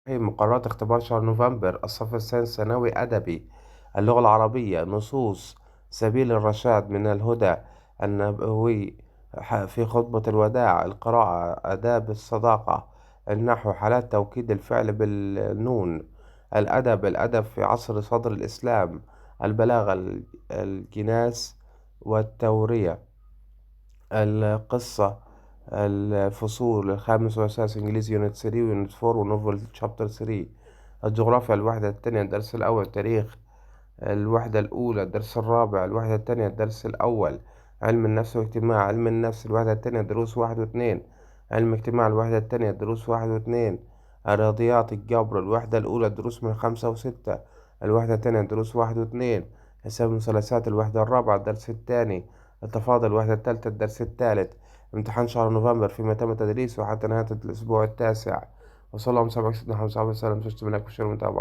مقررات اختبار شهر نوفمبر. الصف الثاني ثانوي أدبي. اللغة العربية. نصوص سبيل الرشاد من الهدى النبوي في خطبة الوداع. القراءة. آداب الصداقة. النحو. حالات توكيد الفعل بالنون. الأدب في عصر صدر الإسلام. البلاغة. الجناس والتورية. القصة. الفصول الخامس والسادس إنجليزي يونت 3 ويونت 4 ونوفل شابتر 3. الجغرافيا الوحدة الثانية الدرس الأول. تاريخ الوحدة الأولى الدرس الرابع. الوحدة الثانية الدرس الأول. علم النفس واجتماع. علم النفس الوحدة الثانية دروس 1 و2. علم اجتماع الوحدة الثانية دروس 1 و2. الرياضيات الجبر الوحدة الأولى دروس من 5 و6. الوحدة الثانية دروس 1 و2. حساب المثلثات الوحدة الرابعة الدرس الثاني. التفاضل الوحدة الثالثة الدرس الثالث. امتحان شهر نوفمبر فيما تم تدريسه حتى نهاية الأسبوع التاسع. وصلى الله وسلم على سيدنا محمد وصحبه وسلم. شكرا لك في المتابعة.